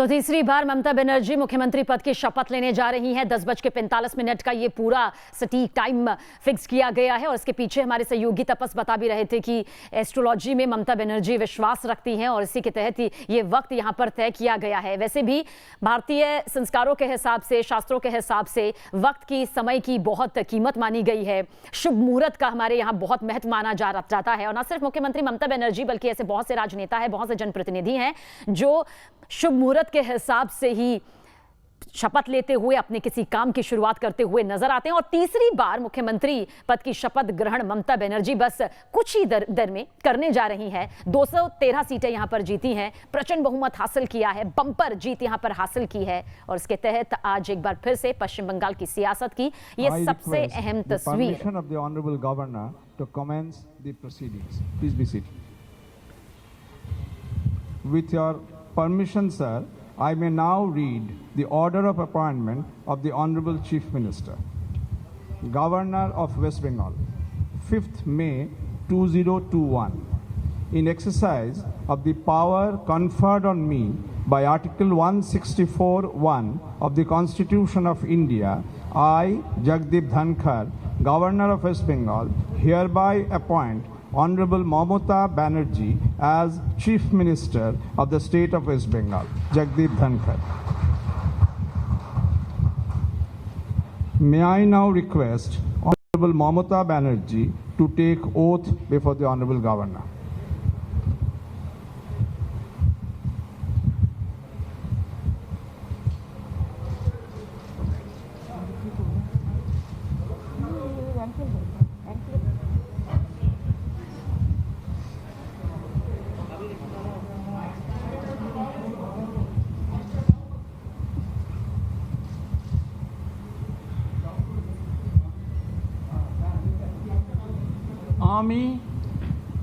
तो तीसरी बार ममता बनर्जी मुख्यमंत्री पद की शपथ लेने जा रही हैं। 10:45 का ये पूरा सटीक टाइम फिक्स किया गया है और इसके पीछे हमारे सहयोगी तपस बता भी रहे थे कि एस्ट्रोलॉजी में ममता बनर्जी विश्वास रखती हैं और इसी के तहत ही ये वक्त यहाँ पर तय किया गया है। वैसे भी भारतीय संस्कारों के हिसाब से, शास्त्रों के हिसाब से वक्त की, समय की बहुत कीमत मानी गई है। शुभ मुहूर्त का हमारे यहाँ बहुत महत्व माना जाता है और न सिर्फ मुख्यमंत्री ममता बनर्जी बल्कि ऐसे बहुत से राजनेता हैं, बहुत से जनप्रतिनिधि हैं जो शुभ मुहूर्त के हिसाब से ही शपथ लेते हुए अपने किसी काम की शुरुआत करते हुए नजर आते हैं। और तीसरी बार मुख्यमंत्री पद की शपथ ग्रहण ममता बनर्जी बस कुछ ही दर में करने जा रही हैं। 213 सीटें यहां पर जीती हैं, प्रचंड बहुमत हासिल किया है, बंपर जीत यहां पर हासिल की है और इसके तहत आज एक बार फिर से पश्चिम बंगाल की सियासत की ये सबसे अहम तस्वीर। With your permission, sir, I may now read the order of appointment of the Honorable Chief Minister. Governor of West Bengal, 5th May 2021. In exercise of the power conferred on me by Article 164(1) of the Constitution of India, I, Jagdeep Dhankar, Governor of West Bengal, hereby appoint Honorable Mamata Banerjee as Chief Minister of the State of West Bengal. Jagdeep Dhankar. May I now request Honorable Mamata Banerjee to take oath before the Honorable Governor.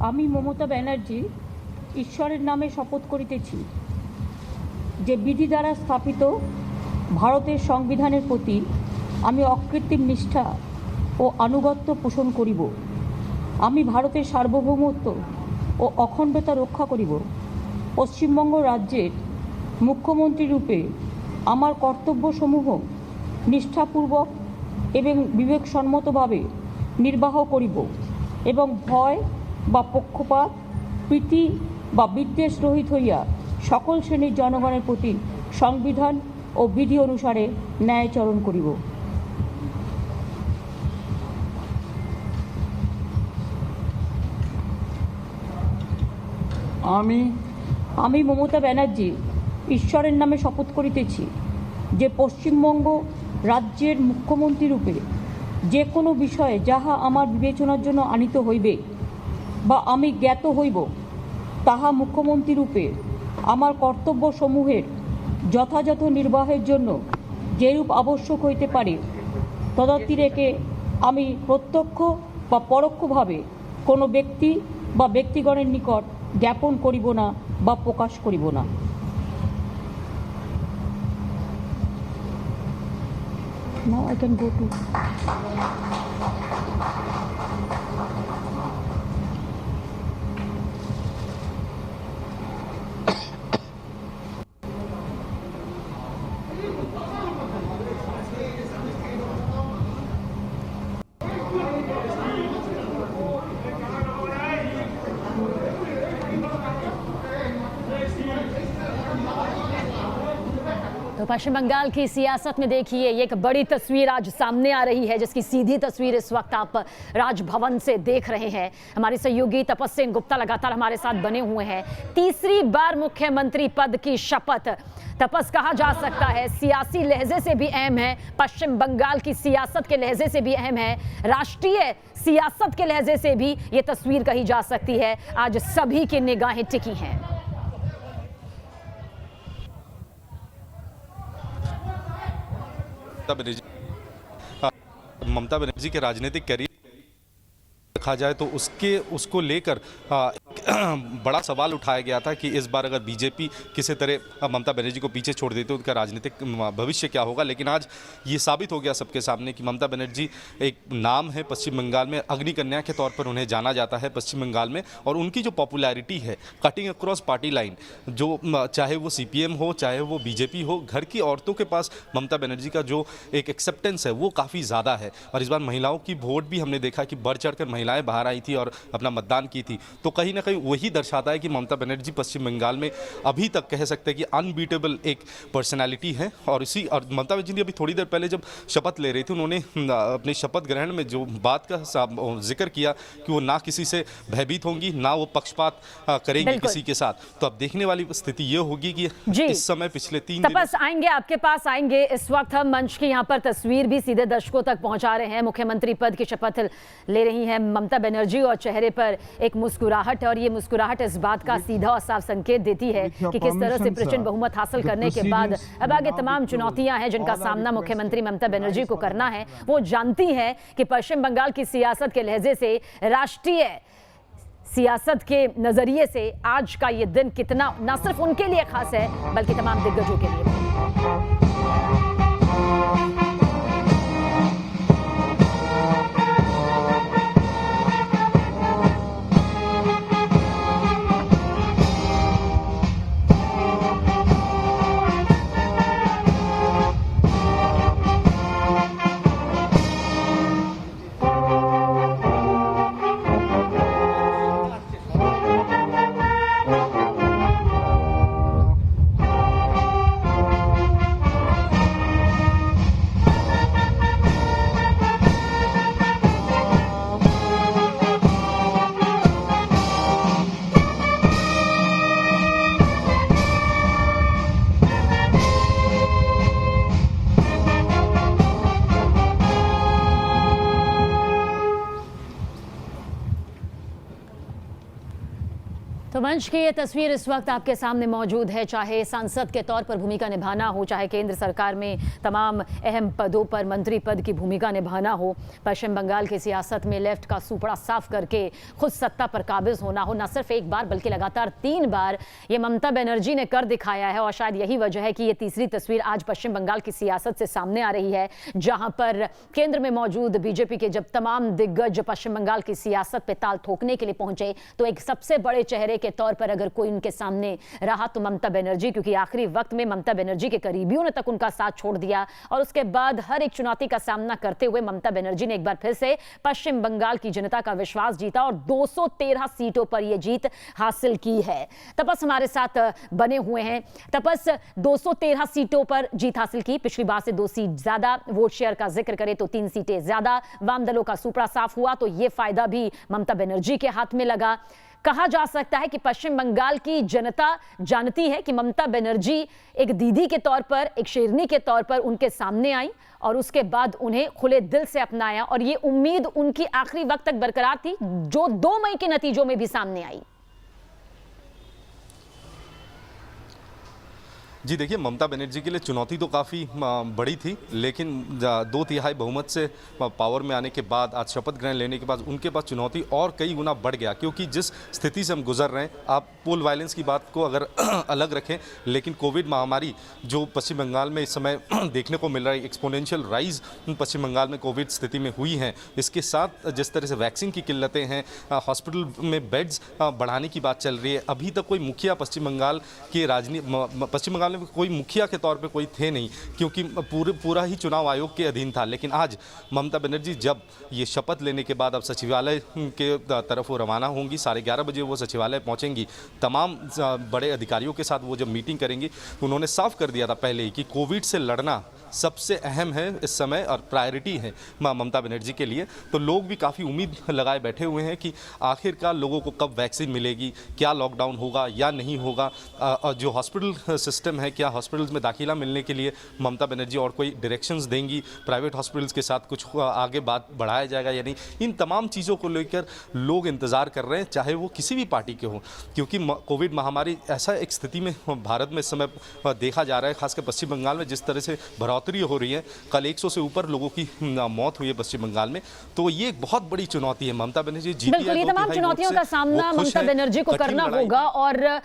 আমি মমতা ব্যানার্জি ঈশ্বরের নামে শপথ করিতেছি যে বিধি দ্বারা স্থাপিত ভারতের সংবিধানের প্রতি আমি অকৃত্রিম নিষ্ঠা ও আনুগত্য পোষণ করিব। আমি ভারতের সার্বভৌমত্ব ও অখণ্ডতা রক্ষা করিব। পশ্চিমবঙ্গ রাজ্যের মুখ্যমন্ত্রী রূপে আমার কর্তব্যসমূহ নিষ্ঠাপূর্বক এবং বিবেকসম্মতভাবে নির্বাহ করিব এবং ভয় বা পক্ষপাত, প্রীতি বা বিদ্বেষ রহিত হইয়া সকল শ্রেণীর জনগণের প্রতি সংবিধান ও বিধি অনুসারে ন্যায়াচরণ করিব। আমি মমতা ব্যানার্জি ঈশ্বরের নামে শপথ করিতেছি যে পশ্চিমবঙ্গ রাজ্যের মুখ্যমন্ত্রী রূপে যে কোনো বিষয়ে যাহা আমার বিবেচনার জন্য আনিত হইবে বা আমি জ্ঞাত হইব তাহা মুখ্যমন্ত্রী রূপে আমার কর্তব্যসমূহের যথাযথ নির্বাহের জন্য যেরূপ আবশ্যক হইতে পারে তদতিরেকে আমি প্রত্যক্ষ বা পরোক্ষভাবে কোনো ব্যক্তি বা ব্যক্তিগণের নিকট জ্ঞাপন করিব না বা প্রকাশ করিব না। Now I can go to तो पश्चिम बंगाल की सियासत में देखिए ये एक बड़ी तस्वीर आज सामने आ रही है जिसकी सीधी तस्वीर इस वक्त आप राजभवन से देख रहे हैं। हमारे सहयोगी तपस सेन गुप्ता लगातार हमारे साथ बने हुए हैं। तीसरी बार मुख्यमंत्री पद की शपथ, तपस कहा जा सकता है सियासी लहजे से भी अहम है, पश्चिम बंगाल की सियासत के लहजे से भी अहम है, राष्ट्रीय सियासत के लहजे से भी ये तस्वीर कही जा सकती है। आज सभी की निगाहें टिकी हैं। ममता बनर्जी के राजनीतिक करियर देखा जाए तो उसको लेकर बड़ा सवाल उठाया गया था कि इस बार अगर बीजेपी किसी तरह ममता बनर्जी को पीछे छोड़ देती तो उनका राजनीतिक भविष्य क्या होगा। लेकिन आज ये साबित हो गया सबके सामने कि ममता बनर्जी एक नाम है पश्चिम बंगाल में, अग्निकन्या के तौर पर उन्हें जाना जाता है पश्चिम बंगाल में। और उनकी जो पॉपुलैरिटी है कटिंग अक्रॉस पार्टी लाइन, जो चाहे वो सीपीएम हो चाहे वो बीजेपी हो, घर की औरतों के पास ममता बनर्जी का जो एक एक्सेप्टेंस है वो काफ़ी ज़्यादा है। और इस बार महिलाओं की वोट भी हमने देखा कि बढ़ चढ़कर महिलाएं बाहर आई थी और अपना मतदान की थी। तो कहीं ना कहीं वही दर्शाता है कि ममता बनर्जी पश्चिम बंगाल में अभी तक कह सकते हैं कि अनबीटेबल एक पर्सनैलिटी है। और ममता बनर्जी ने अभी थोड़ी देर पहले जब शपथ ले रही थी, उन्होंने अपने शपथ ग्रहण में जो बात का जिक्र किया कि वो ना किसी से भयभीत होंगी, ना वो पक्षपात करेंगी किसी के साथ। तो अब देखने वाली स्थिति ये होगी कि इस समय पिछले 3 दिन तपस आएंगे आपके पास आएंगे। इस वक्त हम मंच की यहाँ पर तस्वीर भी सीधे दर्शकों तक पहुंचा रहे हैं। मुख्यमंत्री पद की शपथ ले रही हैं ममता बनर्जी और चेहरे पर एक मुस्कुराहट है। और ये मुस्कुराहट इस बात का सीधा और साफ संकेत देती है कि किस तरह से प्रचंड बहुमत हासिल करने के बाद अब आगे तमाम चुनौतियां हैं जिनका सामना मुख्यमंत्री ममता बनर्जी को करना है। वो जानती है कि पश्चिम बंगाल की सियासत के लहजे से, राष्ट्रीय सियासत के नजरिए से आज का ये दिन कितना न सिर्फ उनके लिए खास है बल्कि तमाम दिग्गजों के लिए। तो मंच की ये तस्वीर इस वक्त आपके सामने मौजूद है। चाहे सांसद के तौर पर भूमिका निभाना हो, चाहे केंद्र सरकार में तमाम अहम पदों पर मंत्री पद की भूमिका निभाना हो, पश्चिम बंगाल की सियासत में लेफ्ट का सुपड़ा साफ करके खुद सत्ता पर काबिज होना हो, न सिर्फ एक बार बल्कि लगातार 3 बार ये ममता बनर्जी ने कर दिखाया है। और शायद यही वजह है कि ये तीसरी तस्वीर आज पश्चिम बंगाल की सियासत से सामने आ रही है, जहां पर केंद्र में मौजूद बीजेपी के जब तमाम दिग्गज पश्चिम बंगाल की सियासत पे ताल ठोकने के लिए पहुंचे तो एक सबसे बड़े चेहरे के तौर पर अगर कोई उनके सामने रहा तो ममता बनर्जी, क्योंकि आखिरी वक्त में ममता बनर्जी के करीबियों ने तक उनका साथ छोड़ दिया। और उसके बाद हर एक चुनौती का सामना करते हुए ममता बनर्जी ने एक बार फिर से पश्चिम बंगाल की जनता का विश्वास जीता और 213 सीटों पर यह जीत हासिल की है। तपस हमारे साथ बने हुए हैं। तपस, 213 सीटों पर जीत हासिल की, पिछली बार से 2 सीट ज्यादा। वोट शेयर का जिक्र करें तो 3 सीटें ज्यादा। वाम दलों का सुपड़ा साफ हुआ तो यह फायदा भी ममता बनर्जी के हाथ में लगा। कहा जा सकता है कि पश्चिम बंगाल की जनता जानती है कि ममता बनर्जी एक दीदी के तौर पर, एक शेरनी के तौर पर उनके सामने आई और उसके बाद उन्हें खुले दिल से अपनाया। और ये उम्मीद उनकी आखिरी वक्त तक बरकरार थी, जो 2 मई के नतीजों में भी सामने आई। जी देखिए, ममता बनर्जी के लिए चुनौती तो काफ़ी बड़ी थी, लेकिन 2/3 बहुमत से पावर में आने के बाद, आज शपथ ग्रहण लेने के बाद उनके पास चुनौती और कई गुना बढ़ गया। क्योंकि जिस स्थिति से हम गुजर रहे हैं, आप पोल वायलेंस की बात को अगर अलग रखें, लेकिन कोविड महामारी जो पश्चिम बंगाल में इस समय देखने को मिल रहा है, एक्सपोनेंशियल राइज पश्चिम बंगाल में कोविड स्थिति में हुई है, इसके साथ जिस तरह से वैक्सीन की किल्लतें हैं, हॉस्पिटल में बेड्स बढ़ाने की बात चल रही है, अभी तक कोई मुखिया पश्चिम बंगाल के पश्चिम बंगाल में कोई मुखिया के तौर पे कोई थे नहीं, क्योंकि पूरा ही चुनाव आयोग के अधीन था। लेकिन आज ममता बनर्जी जब ये शपथ लेने के बाद अब सचिवालय के तरफ वो रवाना होंगी, 11:30 बजे वो सचिवालय पहुंचेंगी, तमाम बड़े अधिकारियों के साथ वो जब मीटिंग करेंगी, उन्होंने साफ कर दिया था पहले ही कि कोविड से लड़ना सबसे अहम है इस समय और प्रायोरिटी है ममता बनर्जी के लिए। तो लोग भी काफ़ी उम्मीद लगाए बैठे हुए हैं कि आखिरकार लोगों को कब वैक्सीन मिलेगी, क्या लॉकडाउन होगा या नहीं होगा, और जो हॉस्पिटल सिस्टम है, क्या हॉस्पिटल्स में दाखिला मिलने के लिए ममता बनर्जी और कोई डायरेक्शंस देंगी, प्राइवेट हॉस्पिटल्स के साथ कुछ आगे बात बढ़ाया जाएगा या नहीं, इन तमाम चीज़ों को लेकर लोग इंतज़ार कर रहे हैं, चाहे वो किसी भी पार्टी के हों, क्योंकि कोविड महामारी ऐसा एक स्थिति में भारत में इस समय देखा जा रहा है, खासकर पश्चिम बंगाल में जिस तरह से बढ़ोतरी हो रही है। कल 100 से ऊपर लोगों की मौत हुई है पश्चिम बंगाल में, तो ये एक बहुत बड़ी चुनौती है। ममता बनर्जी जीती है, बिल्कुल, ये तमाम चुनौतियों का सामना ममता बनर्जी को करना होगा। और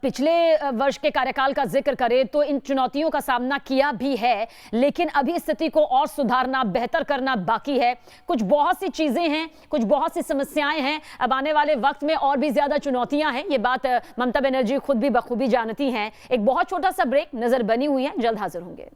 पिछले वर्ष के कार्यकाल का जिक्र करें तो इन चुनौतियों का सामना किया भी है, लेकिन अभी स्थिति को और सुधारना, बेहतर करना बाकी है। कुछ बहुत सी चीजें हैं, कुछ बहुत सी समस्याएं हैं, अब आने वाले वक्त में और भी ज्यादा चुनौतियां हैं। ये बात ममता बनर्जी खुद भी बखूबी जानती हैं। एक बहुत छोटा सा ब्रेक, नजर बनी हुई है, जल्द हाजिर होंगे।